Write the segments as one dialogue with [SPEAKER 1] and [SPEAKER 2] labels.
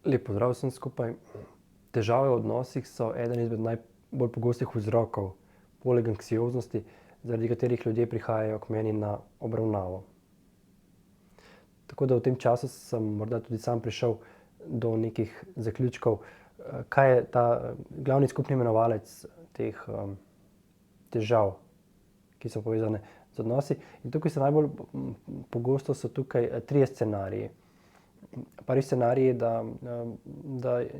[SPEAKER 1] Lep pozdrav vsem skupaj. Težave v odnosih so eden izmed najbolj pogostih vzrokov, poleg anksioznosti, zaradi katerih ljudje prihajajo k meni na obravnavo. Tako da v tem času sem morda tudi sam prišel do nekih zaključkov, kaj je ta glavni skupni imenovalec teh težav, ki so povezane z odnosi. In tukaj so najbolj pogosto so tukaj trije scenariji. Prvi scenarij je, da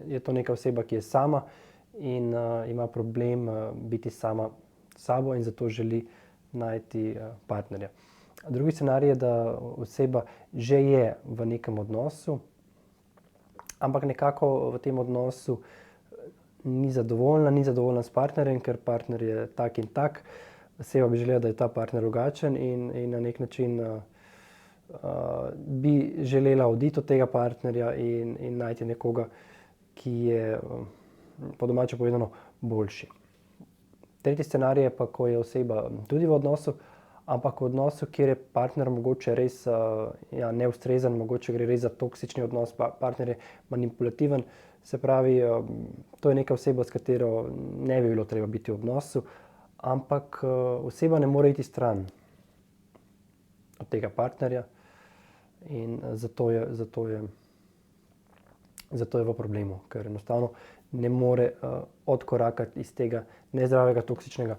[SPEAKER 1] je to neka oseba, ki je sama in ima problem biti sama s sabo in zato želi najti partnerja. Drugi scenarij je, da oseba že je v nekem odnosu, ampak nekako v tem odnosu ni zadovoljna s partnerjem, ker partner je tak in tak. Oseba bi želela, da je ta partner drugačen in na neki način bi želela oditi od tega partnerja in najti nekoga, ki je po domače povedano boljši. Tretji scenarij je pa, ko je oseba tudi v odnosu, ampak v odnosu, kjer je partner mogoče res neustrezen, mogoče gre res za toksični odnos, partner je manipulativen. Se pravi, to je neka oseba, s katero ne bi bilo treba biti v odnosu, ampak oseba ne more iti stran od tega partnerja in zato je v problemu, ker enostavno ne more odkorakati iz tega nezdravega, toksičnega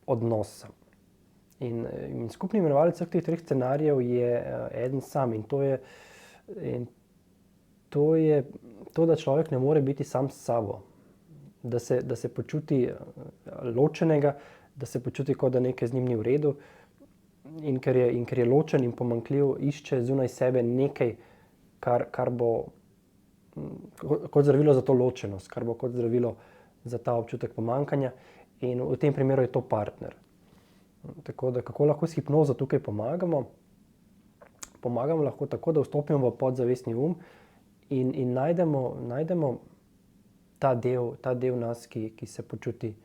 [SPEAKER 1] odnosa. In skupni imenovalec vseh teh treh scenarijev je eden sam in to je to, da človek ne more biti sam s sabo. Da se počuti ločenega, da se počuti, kot da nekaj z njim ni v redu. In ker je ločen in pomanjkljiv, išče zunaj sebe nekaj, kar bo kot zdravilo za to ločenost, kar bo kot zdravilo za ta občutek pomanjkanja. In v tem primeru je to partner. Tako da kako lahko s hipnozo tukaj pomagamo? Pomagamo lahko tako, da vstopimo v podzavestni in najdemo ta del nas, ki se počuti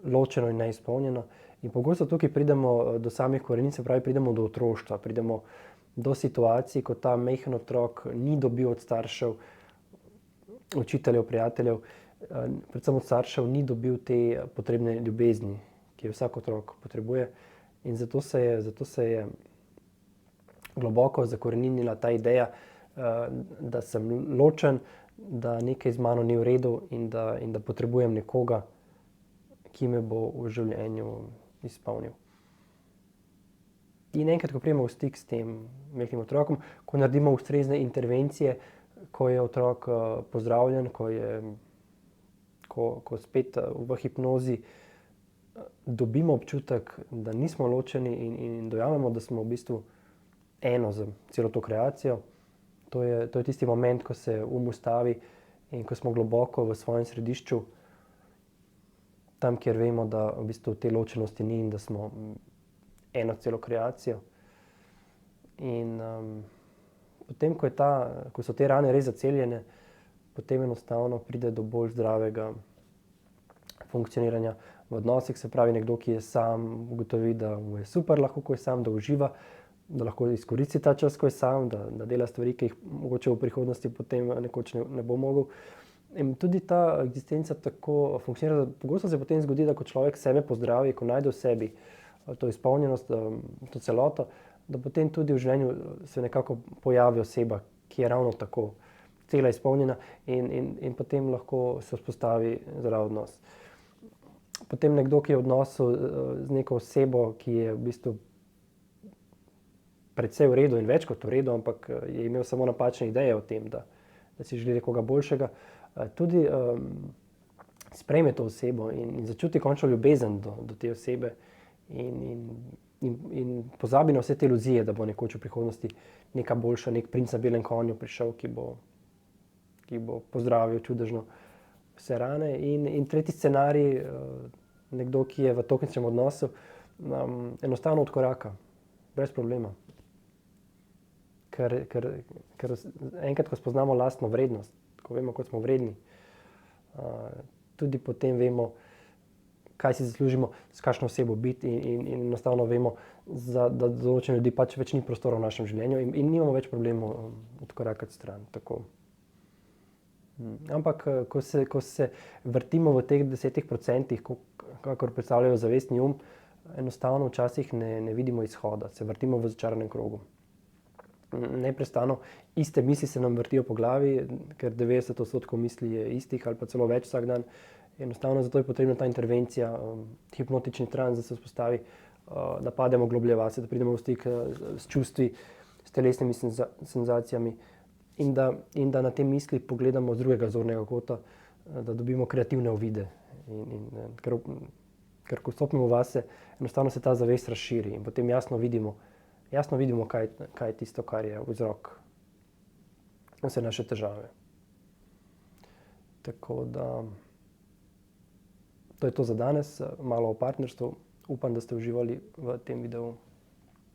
[SPEAKER 1] ločeno in neizpolnjeno. In pogosto tukaj pridemo do samih korenin, se pravi, pridemo do otroštva, pridemo do situacij, ko ta majhen otrok ni dobil od staršev, učiteljev, prijateljev, predvsem od staršev ni dobil te potrebne ljubezni, ki jo vsak otrok potrebuje. In zato se je globoko zakoreninila ta ideja, da sem ločen, da nekaj z mano ni v redu in da potrebujem nekoga, ki me bo v življenju izpolnil. In enkrat, ko pridemo v stik s tem majhnim otrokom, ko naredimo ustrezne intervencije, ko je otrok pozdravljen, ko spet v hipnozi dobimo občutek, da nismo ločeni in dojamemo, da smo v bistvu eno z celo to kreacijo. To je tisti moment, ko se ustavi in ko smo globoko v svojem središču, tam, kjer vemo, da v bistvu te ločenosti ni in da smo eno celo kreacijo. In potem, ko so te rane res zaceljene, potem enostavno pride do bolj zdravega funkcioniranja v odnosih. Se pravi, nekdo, ki je sam, ugotovi, da mu je super lahko, ko je sam, da uživa, da lahko izkoristi ta čas, ko je sam, da dela stvari, ki jih mogoče v prihodnosti potem nekoč ne bo mogel. In tudi ta eksistenca tako funkcionira, da pogosto se potem zgodi, da ko človek sebe pozdravi, ko najde v sebi to izpolnjenost, to celoto, da potem tudi v življenju se nekako pojavi oseba, ki je ravno tako cela izpolnjena in potem lahko se vzpostavi zdrav odnos. Potem nekdo, ki je v odnosu z neko osebo, ki je v bistvu precej v redu in več kot v redu, ampak je imel samo napačne ideje o tem, da si želi nekoga boljšega, tudi sprejme to osebo in začuti končno ljubezen do te osebe in pozabi na vse te iluzije, da bo nekoč v prihodnosti neka boljša, nek princ na belem konju prišel, ki bo pozdravil čudežno vse rane. In tretji scenarij, nekdo, ki je v toksičnem odnosu, enostavno odkoraka, brez problema. Ker enkrat, ko spoznamo lastno vrednost, ko vemo, koliko smo vredni, tudi potem vemo, kaj si zaslužimo, s kakšno osebo biti in enostavno vemo, da določeni ljudi pač več ni prostora v našem življenju in nimamo več problemov odkorakati stran. Tako. Ampak ko se vrtimo v teh 10%, kakor predstavljajo zavestni enostavno včasih ne vidimo izhoda, se vrtimo v začaranem krogu. Neprestano iste misli se nam vrtijo po glavi, ker 90% misli je istih ali pa celo več vsak dan. Enostavno zato je potrebna ta intervencija, hipnotični trans, da se vzpostavi, da pademo globlje vase, da pridemo v stik s čustvi, s telesnimi senzacijami in da na te misli pogledamo z drugega zornega kota, da dobimo kreativne uvide. Ker ko vstopimo vase, enostavno se ta zavest razširi in potem jasno vidimo, kaj je tisto, kar je vzrok vse naše težave. Tako da to je to za danes, malo o partnerstvu. Upam, da ste uživali v tem videu.